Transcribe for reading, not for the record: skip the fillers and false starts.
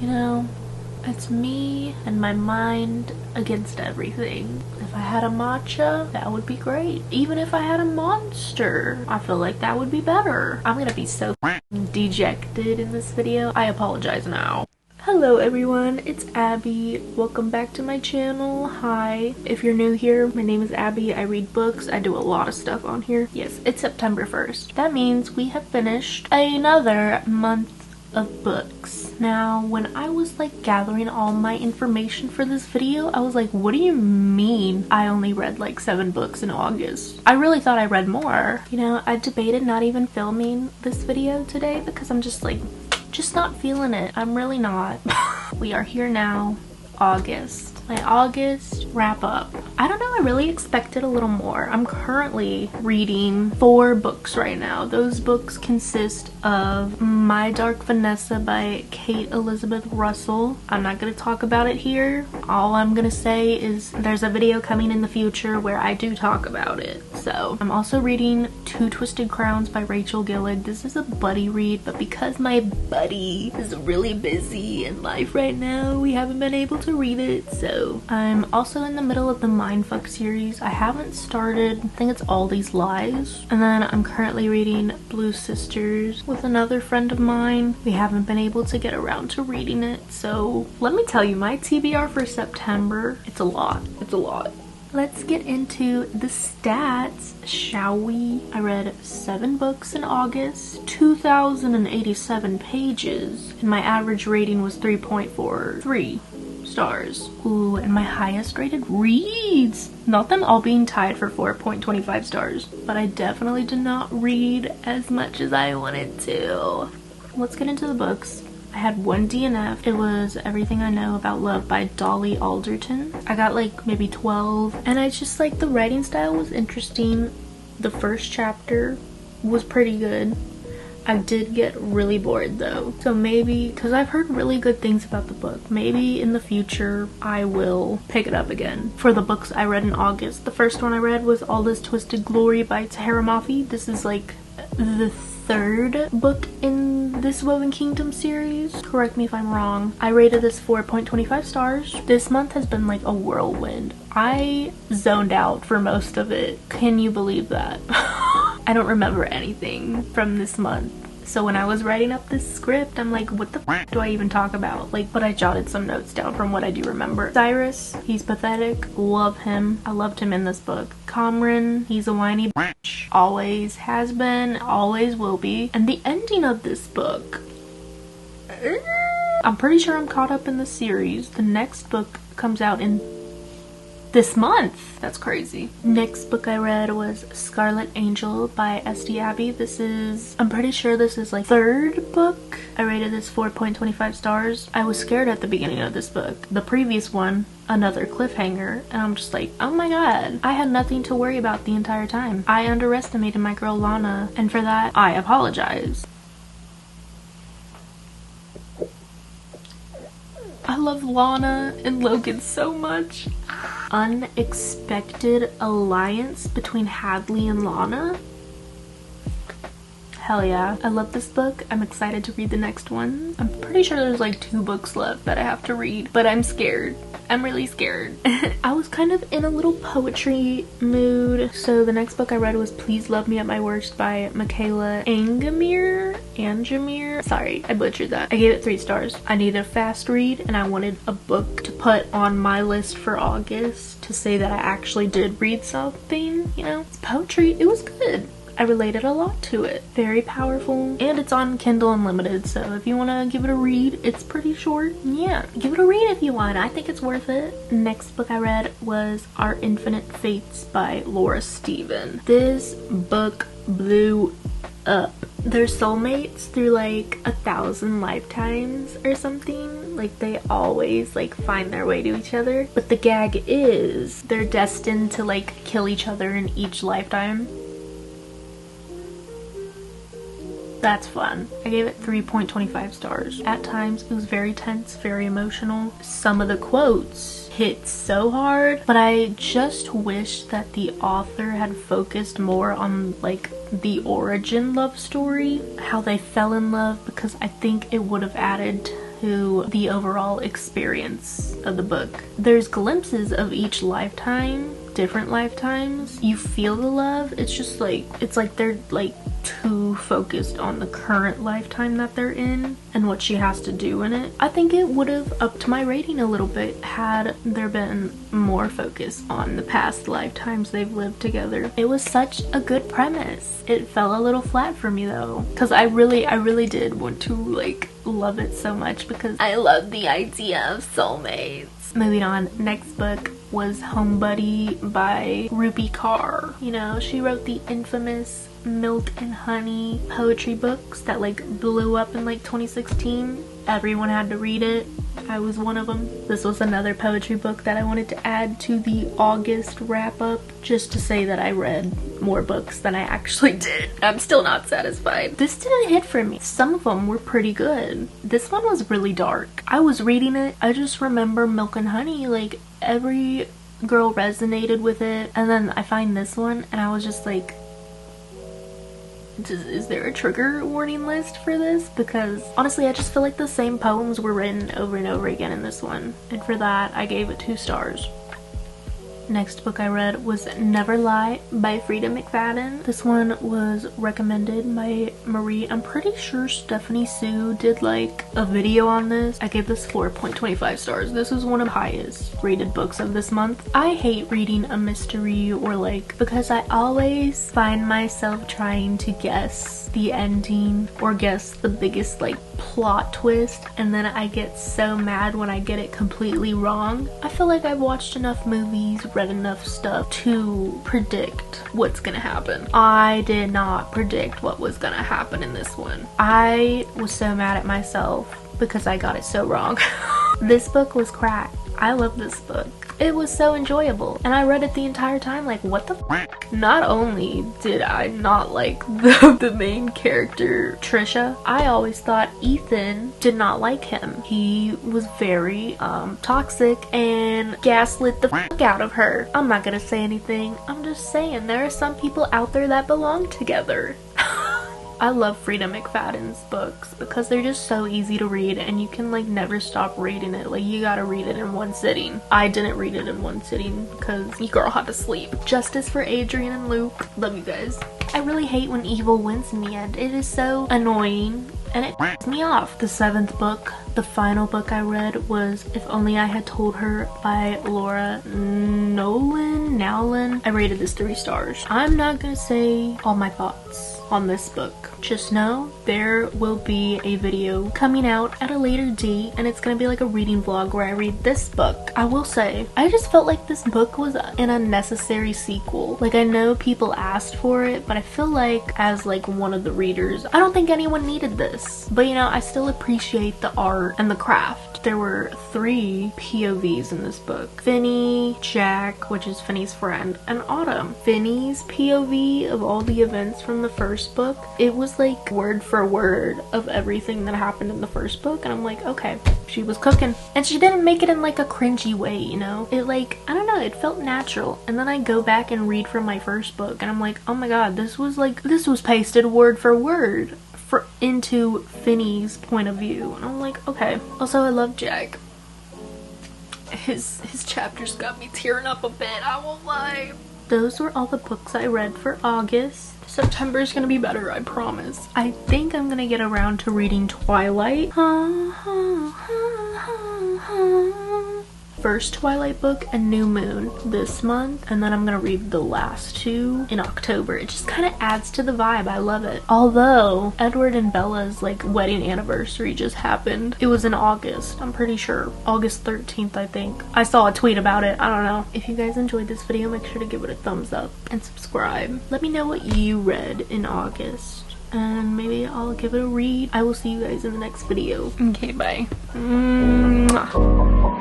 You know, it's me and my mind against everything. If I had a matcha, that would be great. Even if I had a monster, I feel like that would be better. I'm gonna be so dejected in this video. I apologize now. Hello everyone, it's Abby. Welcome back to my channel. Hi. If you're new here, my name is Abby. I read books. I do a lot of stuff on here. Yes, it's September 1st. That means we have finished another month of books. Now, when I was like gathering all my information for this video, I was like, what do you mean I only read like 7 books in August? I really thought I read more. You know, I debated not even filming this video today because I'm just not feeling it. I'm really not. We are here now, August. My August wrap up. I don't know, I really expected a little more. I'm currently reading 4 books right now. Those books consist of My Dark Vanessa by Kate Elizabeth Russell. I'm not gonna talk about it here. All I'm gonna say is there's a video coming in the future where I do talk about it. So I'm also reading Two Twisted Crowns by Rachel Gillig. This is a buddy read, but because my buddy is really busy in life right now, we haven't been able to read it. So I'm also in the middle of the Mindfuck series. I haven't started, I think it's All These Lies. And then I'm currently reading Blue Sisters with another friend of mine. We haven't been able to get around to reading it. So let me tell you, my TBR for September, it's a lot. It's a lot. Let's get into the stats, shall we? I read 7 books in August, 2,087 pages, and my average rating was 3.43 stars. Ooh, and my highest rated reads. Not them all being tied for 4.25 stars, but I definitely did not read as much as I wanted to. Let's get into the books. I had 1 DNF. It was Everything I Know About Love by Dolly Alderton. I got like maybe 12, and I just like the writing style was interesting. The first chapter was pretty good. I did get really bored though. So maybe, because I've heard really good things about the book, maybe in the future I will pick it up again. For the books I read in August, the first one I read was All This Twisted Glory by Tahereh Mafi. This is like the 3rd book in this Woven Kingdom series. Correct me if I'm wrong. I rated this 4.25 stars. This month has been like a whirlwind. I zoned out for most of it. Can you believe that? I don't remember anything from this month. So when I was writing up this script, I'm like, what the f do I even talk about? Like, but I jotted some notes down from what I do remember. Cyrus, he's pathetic. Love him. I loved him in this book. Kamran, he's a whiny bitch. Always has been, always will be. And the ending of this book, I'm pretty sure I'm caught up in the series. The next book comes out in this month. That's crazy. Next book I read was Scarlet Angel by S.D. Abbey. This is, I'm pretty sure this is like 3rd book. I rated this 4.25 stars. I was scared at the beginning of this book. The previous one, another cliffhanger, and I'm just like, oh my god. I had nothing to worry about the entire time. I underestimated my girl Lana, and for that, I apologize. I love Lana and Logan so much. Unexpected alliance between Hadley and Lana. Hell yeah. I love this book. I'm excited to read the next one. I'm pretty sure there's like 2 books left that I have to read, but I'm scared. I'm really scared. I was kind of in a little poetry mood. So the next book I read was Please Love Me at My Worst by Michaela Angermeyer. Sorry, I butchered that. I gave it 3 stars. I needed a fast read and I wanted a book to put on my list for August to say that I actually did read something, you know? It's poetry. It was good. I related a lot to it. Very powerful. And it's on Kindle Unlimited, so if you want to give it a read, it's pretty short. Yeah, give it a read if you want. I think it's worth it. Next book I read was Our Infinite Fates by Laura Steven. This book blew up. They're soulmates through like 1,000 lifetimes or something. Like they always like find their way to each other. But the gag is they're destined to like kill each other in each lifetime. That's fun. I gave it 3.25 stars. At times, it was very tense, very emotional. Some of the quotes hit so hard, but I just wish that the author had focused more on like the origin love story, how they fell in love, because I think it would have added to the overall experience of the book. There's glimpses of each lifetime, different lifetimes. You feel the love. It's just like, it's like they're like too focused on the current lifetime that they're in and what she has to do in it. I think it would have upped my rating a little bit had there been more focus on the past lifetimes they've lived together. It was such a good premise. It fell a little flat for me though, because I really did want to like love it so much because I love the idea of soulmates. Moving on, next book was Home Buddy by Rupi Kaur. You know, she wrote the infamous Milk and Honey poetry books that like blew up in like 2016. Everyone had to read it. I was one of them. This was another poetry book that I wanted to add to the August wrap up, just to say that I read more books than I actually did. I'm still not satisfied. This didn't hit for me. Some of them were pretty good. This one was really dark. I was reading it. I just remember Milk and Honey, like every girl resonated with it, and then I find this one and I was just like, is there a trigger warning list for this? Because honestly I just feel like the same poems were written over and over again in this one, and for that I gave it 2 stars. Next book I read was Never Lie by Frida McFadden. This one was recommended by Marie. I'm pretty sure Stephanie Sue did like a video on this. I gave this 4.25 stars. This is one of the highest rated books of this month. I hate reading a mystery or like, because I always find myself trying to guess the ending or guess the biggest like plot twist, and then I get so mad when I get it completely wrong. I feel like I've watched enough movies, read enough stuff to predict what's gonna happen. I did not predict what was gonna happen in this one. I was so mad at myself because I got it so wrong. This book was crack. I love this book. It was so enjoyable, and I read it the entire time like, what the f***? Not only did I not like the main character, Trisha, I always thought Ethan did not like him. He was very toxic and gaslit the f*** out of her. I'm not gonna say anything. I'm just saying there are some people out there that belong together. I love Frida McFadden's books because they're just so easy to read and you can like never stop reading it. Like you gotta read it in one sitting. I didn't read it in one sitting because your girl had to sleep. Justice for Adrian and Luke. Love you guys. I really hate when evil wins in the end. It is so annoying and it pisses me off. The 7th book, the final book I read, was If Only I Had Told Her by Laura Nowlin. I rated this 3 stars. I'm not gonna say all my thoughts on this book. Just know there will be a video coming out at a later date and it's gonna be like a reading vlog where I read this book. I will say, I just felt like this book was an unnecessary sequel. Like I know people asked for it, but I feel like as like one of the readers, I don't think anyone needed this. But you know, I still appreciate the art and the craft. There were 3 POVs in this book. Finny, Jack, which is Finny's friend, and Autumn. Finny's POV of all the events from the first book, it was like word for word of everything that happened in the first book, and I'm like, okay, she was cooking. And she didn't make it in like a cringy way, you know? It like, I don't know, it felt natural. And then I go back and read from my first book and I'm like, oh my god, this was pasted word for word into Finny's point of view. And I'm like, okay. Also, I love Jack. His chapters got me tearing up a bit, I won't lie. Those were all the books I read for August. September is gonna be better, I promise. I think I'm gonna get around to reading Twilight. First Twilight book, A New Moon, this month, and then I'm gonna read the last 2 in October. It just kind of adds to the vibe. I love it. Although Edward and Bella's like wedding anniversary just happened. It was in August, I'm pretty sure. August 13th, I think. I saw a tweet about it. I don't know. If you guys enjoyed this video, make sure to give it a thumbs up and subscribe. Let me know what you read in August, and maybe I'll give it a read. I will see you guys in the next video. Okay, bye. Mwah.